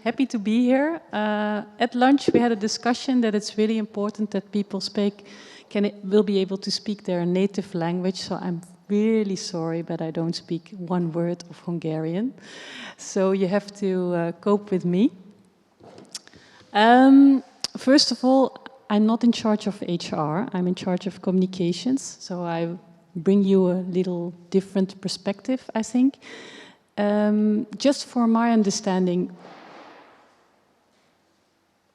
Happy to be here. At lunch we had a discussion that it's really important that people will be able to speak their native language, so I'm really sorry, but I don't speak one word of Hungarian. So you have to cope with me. First of all, I'm not in charge of HR, I'm in charge of communications, so I bring you a little different perspective, I think. Just for my understanding,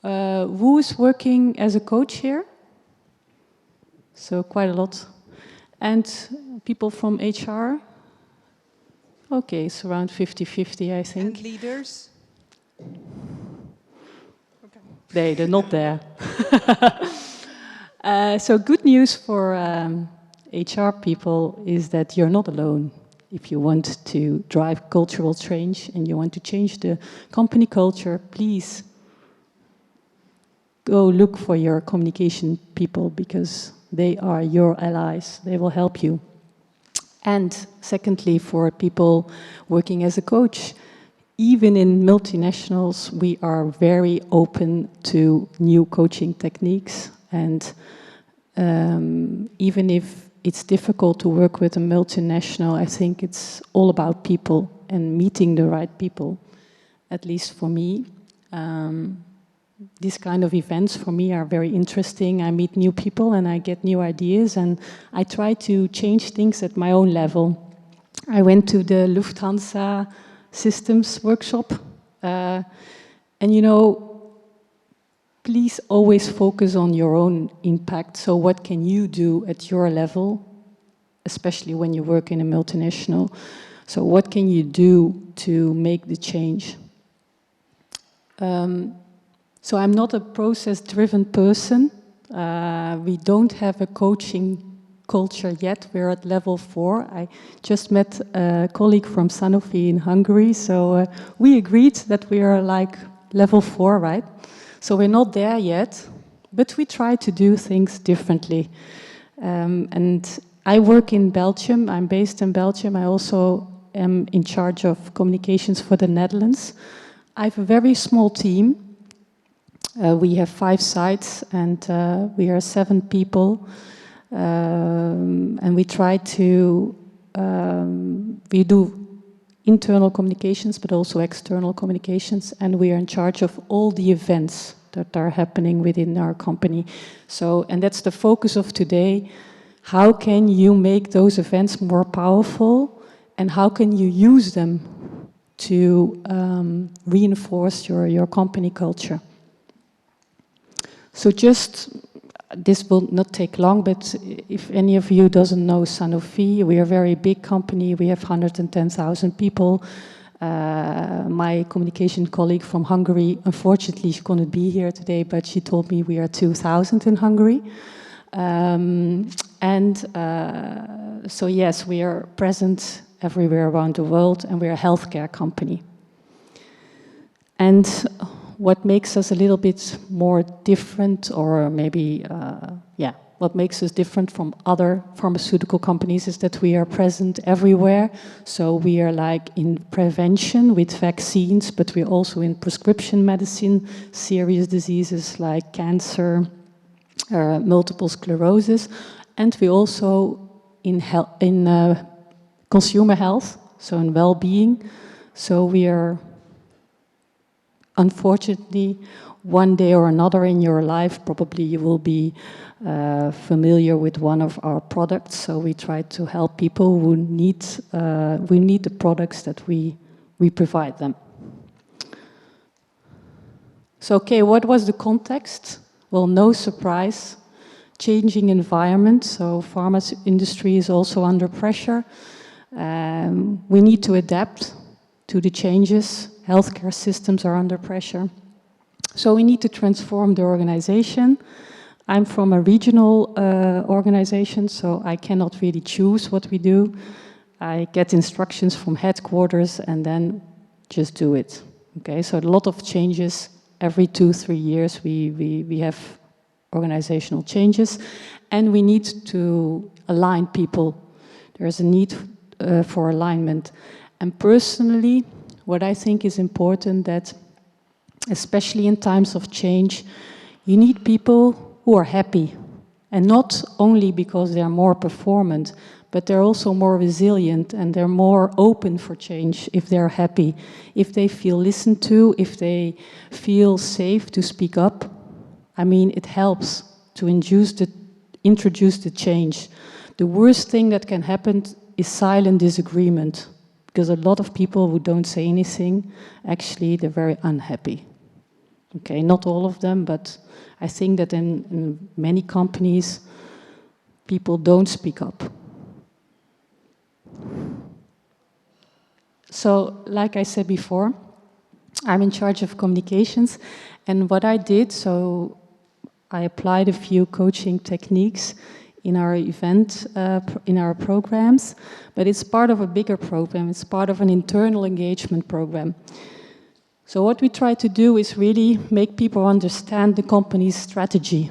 who is working as a coach here? So quite a lot. And people from HR? Okay, it's around 50-50, I think. And leaders? They're not there. So good news for HR people is that you're not alone. If you want to drive cultural change and you want to change the company culture, please go look for your communication people because they are your allies. They will help you. And secondly, for people working as a coach, even in multinationals, we are very open to new coaching techniques. And even if it's difficult to work with a multinational, I think it's all about people and meeting the right people, at least for me. These kind of events for me are very interesting. I meet new people and I get new ideas and I try to change things at my own level. I went to the Lufthansa systems workshop and you know, please always focus on your own impact. So what can you do at your level, especially when you work in a multinational? So what can you do to make the change? So I'm not a process-driven person. We don't have a coaching culture yet. We're at level 4. I just met a colleague from Sanofi in Hungary, so we agreed that we are like level 4, right? So we're not there yet, but we try to do things differently. And I work in Belgium. I'm based in Belgium. I also am in charge of communications for the Netherlands. I have a very small team. We have 5 sites and we are 7 people. And we try to, we do internal communications, but also external communications, and we are in charge of all the events that are happening within our company. So, and that's the focus of today. How can you make those events more powerful, and how can you use them to reinforce your company culture? So just, this will not take long, but if any of you doesn't know Sanofi, we are a very big company. We have 110,000 people. My communication colleague from Hungary, unfortunately, she couldn't be here today, but she told me we are 2,000 in Hungary. So yes, we are present everywhere around the world, and we're a healthcare company. And what makes us a little bit more different, or maybe, what makes us different from other pharmaceutical companies is that we are present everywhere. So we are like in prevention with vaccines, but we're also in prescription medicine, serious diseases like cancer, multiple sclerosis, and we also in consumer health, so in well-being. So we are, unfortunately, one day or another in your life, probably you will be familiar with one of our products. So we try to help people who need the products that we provide them. So, okay, what was the context? Well, no surprise, changing environment. So pharma industry is also under pressure. We need to adapt to the changes. Healthcare systems are under pressure. So we need to transform the organization. I'm from a regional organization, so I cannot really choose what we do. I get instructions from headquarters and then just do it. Okay, so a lot of changes. Every 2-3 years we have organizational changes, and we need to align people. There's a need for alignment. And personally, what I think is important that especially in times of change, you need people who are happy. And not only because they are more performant, but they're also more resilient and they're more open for change if they're happy, if they feel listened to, if they feel safe to speak up. I mean, it helps to introduce the change. The worst thing that can happen is silent disagreement, because a lot of people who don't say anything, actually, they're very unhappy. Okay, not all of them, but I think that in many companies, people don't speak up. So, like I said before, I'm in charge of communications, and what I did, so I applied a few coaching techniques in our event, in our programs, but it's part of a bigger program. It's part of an internal engagement program. So what we try to do is really make people understand the company's strategy,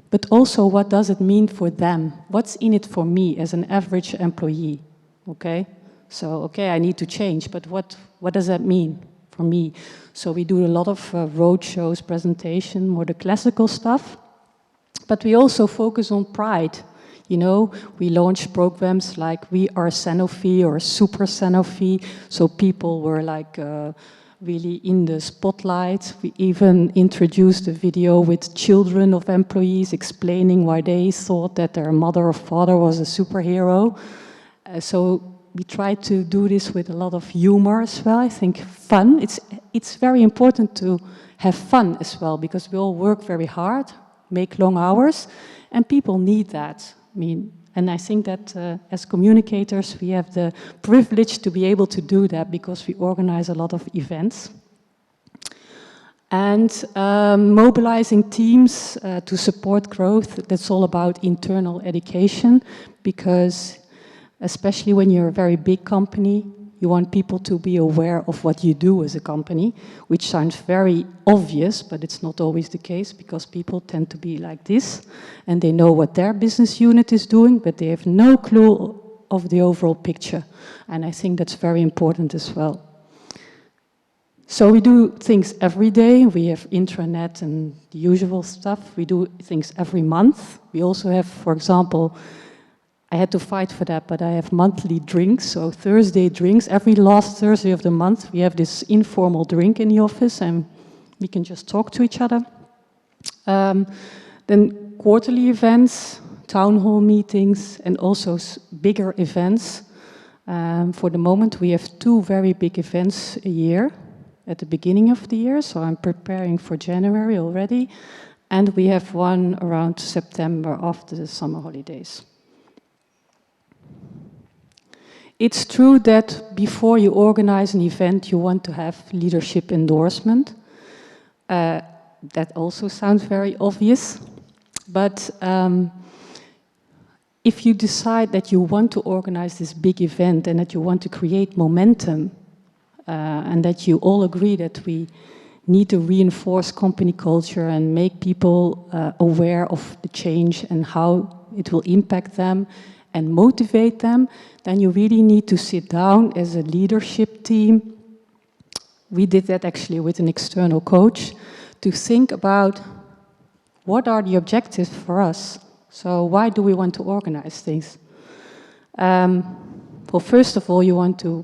but also what does it mean for them? What's in it for me as an average employee? Okay, so I need to change, but what does that mean for me? So we do a lot of road shows, presentation, more the classical stuff, but we also focus on pride. You know, we launch programs like We Are Sanofi or Super Sanofi, so people were like really in the spotlight. We even introduced a video with children of employees explaining why they thought that their mother or father was a superhero. So we try to do this with a lot of humor as well. I think fun, it's very important to have fun as well, because we all work very hard, make long hours, and people need that. I mean, and I think that as communicators, we have the privilege to be able to do that because we organize a lot of events. And mobilizing teams to support growth, that's all about internal education, because especially when you're a very big company, you want people to be aware of what you do as a company, which sounds very obvious, but it's not always the case, because people tend to be like this, and they know what their business unit is doing, but they have no clue of the overall picture. And I think that's very important as well. So we do things every day. We have intranet and the usual stuff. We do things every month. We also have, for example, I had to fight for that, but I have monthly drinks, so Thursday drinks. Every last Thursday of the month, we have this informal drink in the office, and we can just talk to each other. Then quarterly events, town hall meetings, and also bigger events. For the moment, we have 2 very big events a year at the beginning of the year, so I'm preparing for January already. And we have one around September after the summer holidays. It's true that before you organize an event, you want to have leadership endorsement. That also sounds very obvious. But if you decide that you want to organize this big event and that you want to create momentum, and that you all agree that we need to reinforce company culture and make people aware of the change and how it will impact them, and motivate them, then you really need to sit down as a leadership team. We did that actually with an external coach, to think about what are the objectives for us. So why do we want to organize things? Well, first of all, you want to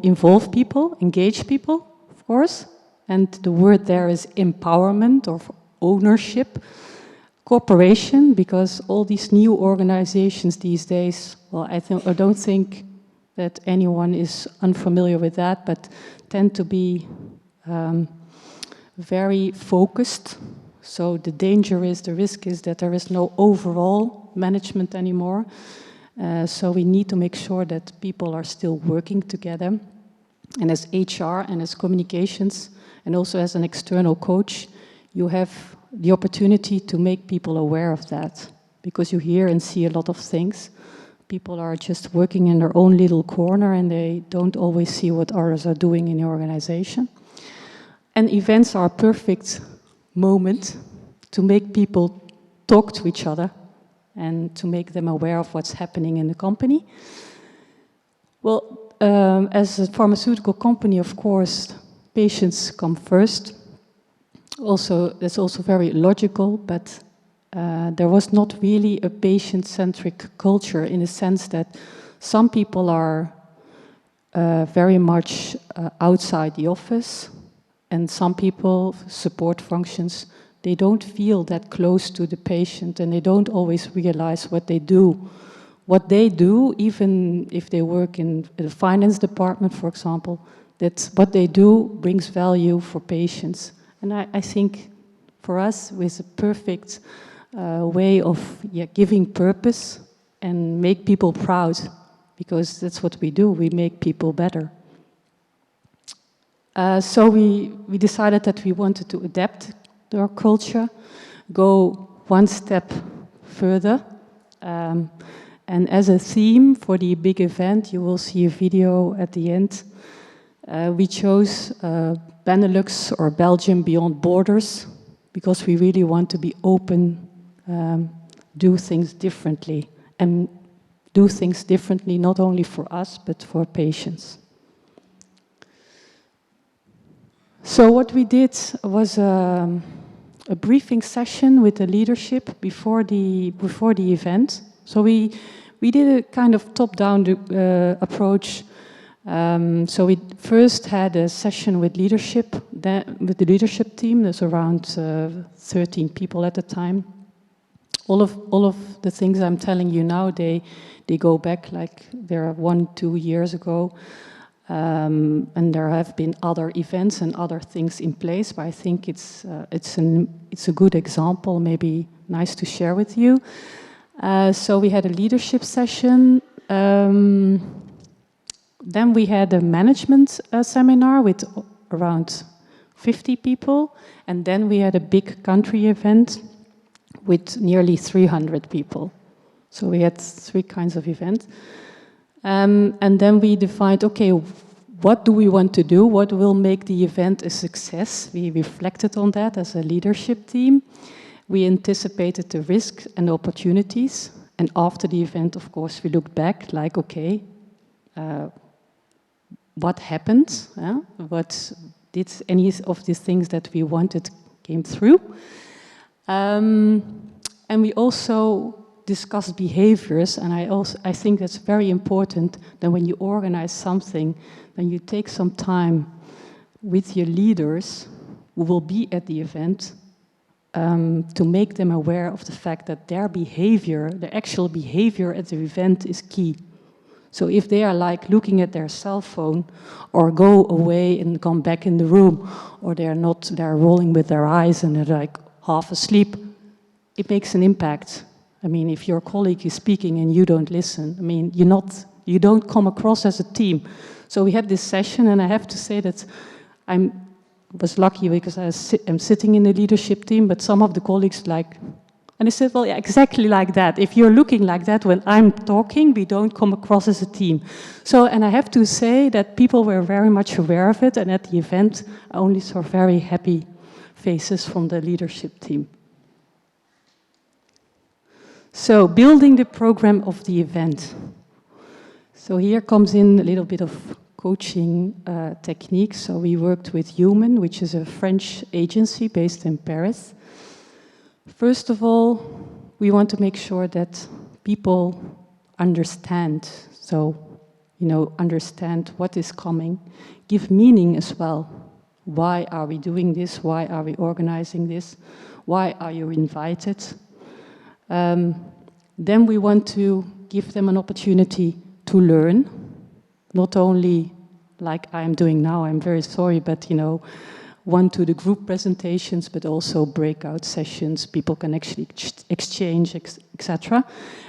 involve people, engage people, of course. And the word there is empowerment or ownership. Cooperation, because all these new organizations these days, well, I don't think that anyone is unfamiliar with that, but tend to be very focused. So the risk is that there is no overall management anymore. So we need to make sure that people are still working together. And as HR and as communications, and also as an external coach, you have the opportunity to make people aware of that, because you hear and see a lot of things. People are just working in their own little corner and they don't always see what others are doing in the organization. And events are a perfect moment to make people talk to each other and to make them aware of what's happening in the company. Well, as a pharmaceutical company, of course, patients come first. that's also very logical, but there was not really a patient-centric culture in the sense that some people are very much outside the office, and some people, support functions, they don't feel that close to the patient, and they don't always realize what they do. What they do, even if they work in the finance department, for example, that what they do brings value for patients. And I think for us, with a perfect way of giving purpose and make people proud, because that's what we do, we make people better. So we decided that we wanted to adapt our culture, go one step further. And as a theme for the big event, you will see a video at the end. We chose Benelux or Belgium beyond borders because we really want to be open, do things differently, and do things differently not only for us but for patients. So what we did was a briefing session with the leadership before the event. So we did a kind of top-down approach. So we first had a session with leadership, with the leadership team. There's around 13 people at the time. All of the things I'm telling you now, they go back like they're 1-2 years ago. And there have been other events and other things in place, but I think it's a good example, maybe nice to share with you. So we had a leadership session. Then we had a management seminar with around 50 people. And then we had a big country event with nearly 300 people. So we had 3 kinds of events. And then we defined, okay, what do we want to do? What will make the event a success? We reflected on that as a leadership team. We anticipated the risks and opportunities. And after the event, of course, we looked back like, okay, what happened? What did any of these things that we wanted came through? And we also discuss behaviors, and I think that's very important that when you organize something, then you take some time with your leaders who will be at the event to make them aware of the fact that their behavior, the actual behavior at the event is key. So if they are like looking at their cell phone or go away and come back in the room, or they're rolling with their eyes and they're like half asleep, it makes an impact. I mean, if your colleague is speaking and you don't listen, I mean, you don't come across as a team. So we had this session, and I have to say that I was lucky because I'm sitting in the leadership team, but some of the colleagues and I said, well, yeah, exactly like that. If you're looking like that when I'm talking, we don't come across as a team. So, and I have to say that people were very much aware of it, and at the event, I only saw very happy faces from the leadership team. So, building the program of the event. So here comes in a little bit of coaching techniques. So we worked with Human, which is a French agency based in Paris. First of all, we want to make sure that people understand. So, understand what is coming. Give meaning as well. Why are we doing this? Why are we organizing this? Why are you invited? Then we want to give them an opportunity to learn, not only like I'm doing now, I'm very sorry, but one to the group presentations, but also breakout sessions, people can actually exchange, etc.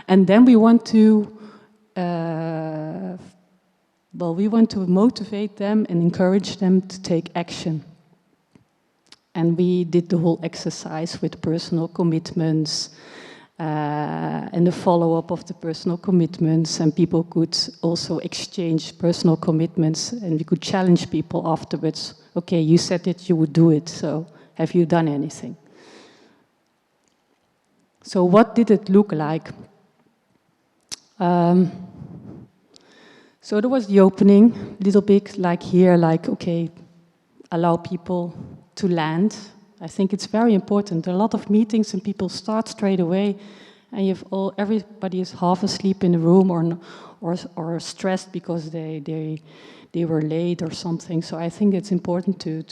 And then we want to, we want to motivate them and encourage them to take action. And we did the whole exercise with personal commitments, and the follow-up of the personal commitments, and people could also exchange personal commitments, and we could challenge people afterwards. Okay, you said that you would do it, so have you done anything? So what did it look like? So there was the opening, little bit like here, like, okay, allow people to land. I think it's very important. There are a lot of meetings and people start straight away, and everybody is half asleep in the room or stressed because they were late or something. So I think it's important to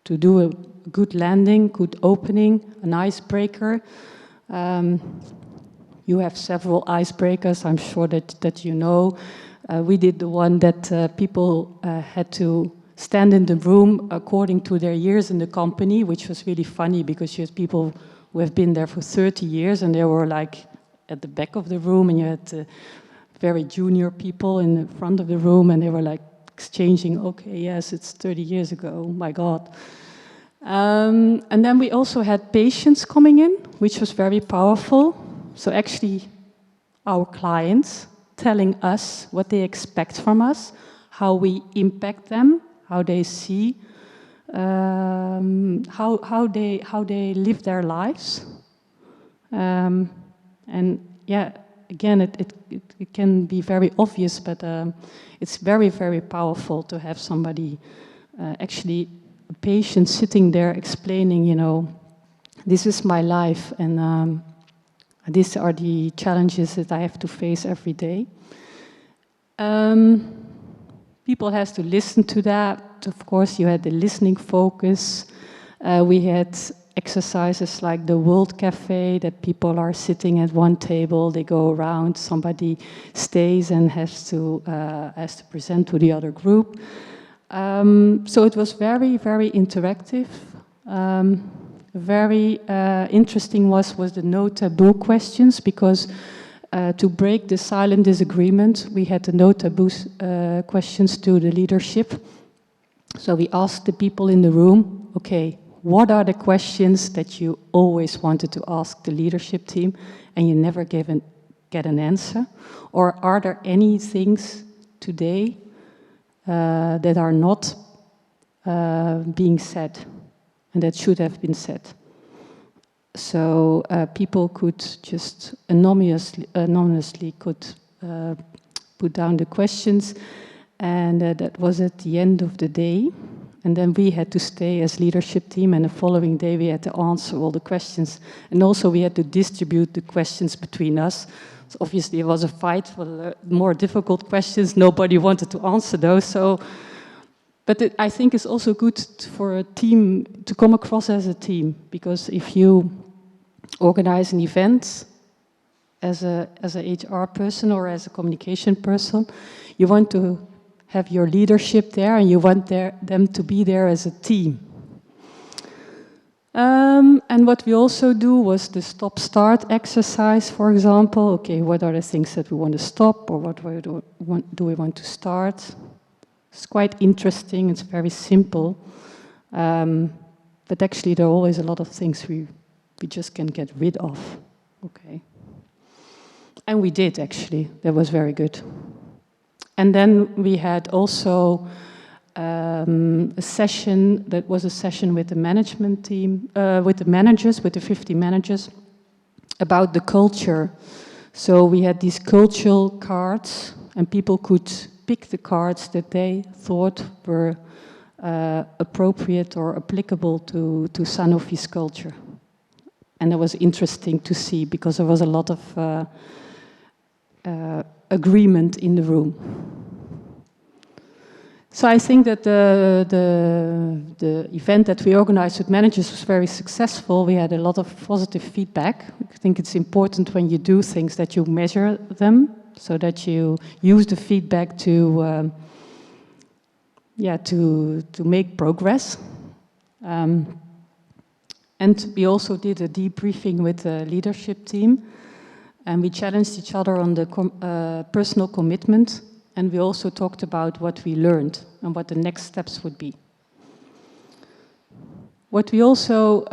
do a good landing, good opening, an icebreaker. You have several icebreakers, I'm sure that you know. We did the one that people had to stand in the room according to their years in the company, which was really funny because you had people who have been there for 30 years and they were like at the back of the room, and you had very junior people in the front of the room, and they were like exchanging, okay, yes, it's 30 years ago, oh my God. And then we also had patients coming in, which was very powerful. So actually our clients telling us what they expect from us, how we impact them, how they see, how they live their lives. And yeah, again, it can be very obvious, but it's very, very powerful to have somebody, actually a patient sitting there explaining, you know, this is my life, and these are the challenges that I have to face every day. People has to listen to that. Of course, you had the listening focus. We had exercises like the World Cafe, that people are sitting at one table, they go around, somebody stays and has to present to the other group. So it was very, very interactive. Very interesting was the no taboo questions, because to break the silent disagreement, we had the no taboo questions to the leadership. So we asked the people in the room, okay, what are the questions that you always wanted to ask the leadership team and you never get an answer? Or are there any things today that are not being said and that should have been said? So people could just anonymously could put down the questions, and that was at the end of the day. And then we had to stay as leadership team, and the following day we had to answer all the questions. And also we had to distribute the questions between us. So obviously it was a fight for the more difficult questions. Nobody wanted to answer those. So, but I think it's also good for a team to come across as a team, because if you organize an event as a HR person or as a communication person, you want to have your leadership there, and you want them to be there as a team. And what we also do was the stop-start exercise, for example. Okay, what are the things that we want to stop, or what do we want to start? It's quite interesting, it's very simple. But actually there are always a lot of things we just can get rid of. Okay. And we did, actually. That was very good. And then we had also a session, that was a session with the management team, with the managers, with the 50 managers, about the culture. So we had these cultural cards, and people could pick the cards that they thought were appropriate or applicable to Sanofi's culture. And it was interesting to see, because there was a lot of agreement in the room. So I think that the event that we organized with managers was very successful. We had a lot of positive feedback. I think it's important when you do things that you measure them, so that you use the feedback to make progress. And we also did a debriefing with the leadership team, and we challenged each other on the personal commitment, and we also talked about what we learned and what the next steps would be. What we also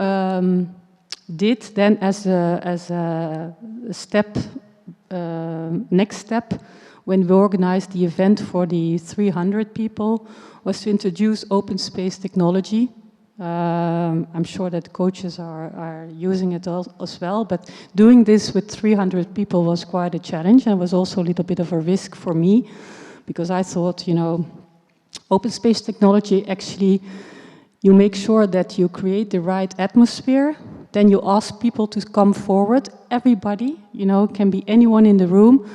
did then as a step, next step, when we organized the event for the 300 people, was to introduce open space technology. I'm sure that coaches are using it as well, but doing this with 300 people was quite a challenge, and it was also a little bit of a risk for me, because I thought, you know, open space technology actually You make sure that you create the right atmosphere. Then you ask people to come forward. Everybody, you know, can be anyone in the room.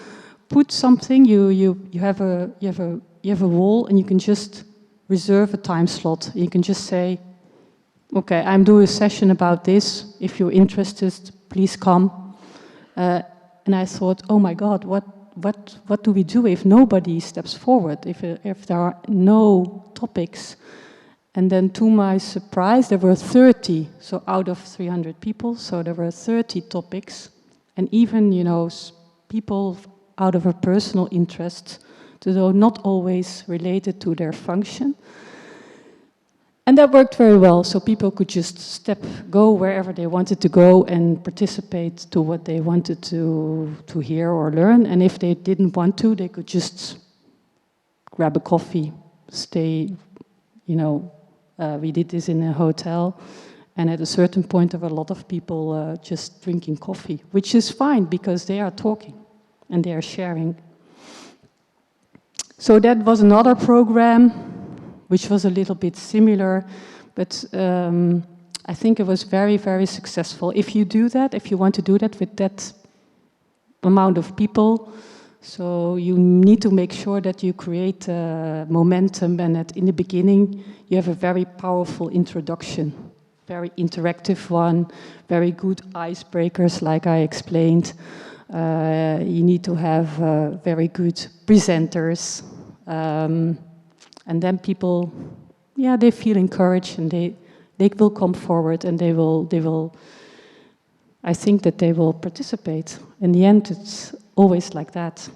Put something. You have a wall, and you can just reserve a time slot. You can just say, "Okay, I'm doing a session about this. If you're interested, please come." And I thought, "Oh my God, what do we do if nobody steps forward? If there are no topics?" And then to my surprise, there were 30, so out of 300 people, so there were 30 topics. And even, you know, people out of a personal interest, though not always related to their function. And that worked very well, so people could just go wherever they wanted to go and participate to what they wanted to hear or learn. And if they didn't want to, they could just grab a coffee, stay, you know. We did this in a hotel, and at a certain point there were a lot of people just drinking coffee, which is fine because they are talking and they are sharing. So that was another program which was a little bit similar, but I think it was very, very successful. If you do that, if you want to do that with that amount of people, so you need to make sure that you create momentum, and that in the beginning you have a very powerful introduction, very interactive one, very good icebreakers like I explained. You need to have very good presenters, and then people, yeah, they feel encouraged, and they will come forward, and they will. I think that they will participate. In the end, it's always like that.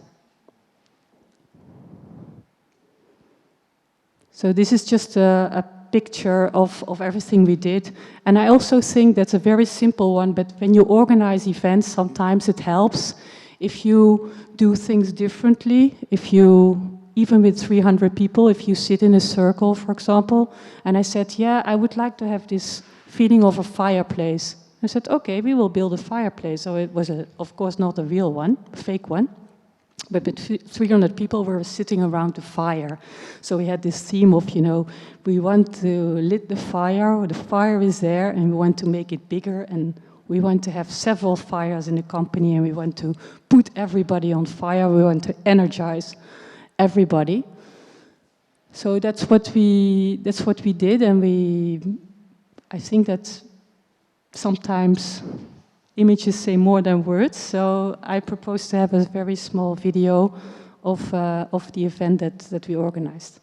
So this is just a picture of everything we did. And I also think that's a very simple one, but when you organize events, sometimes it helps if you do things differently. If you, even with 300 people, if you sit in a circle, for example, and I said, yeah, I would like to have this feeling of a fireplace. I said, okay, we will build a fireplace. So it was, of course, not a real one, a fake one. But 300 people were sitting around the fire. So we had this theme of, you know, we want to lit the fire is there, and we want to make it bigger, and we want to have several fires in the company, and we want to put everybody on fire, we want to energize everybody. So that's what we did, and I think that sometimes images say more than words, so I propose to have a very small video of the event that we organized.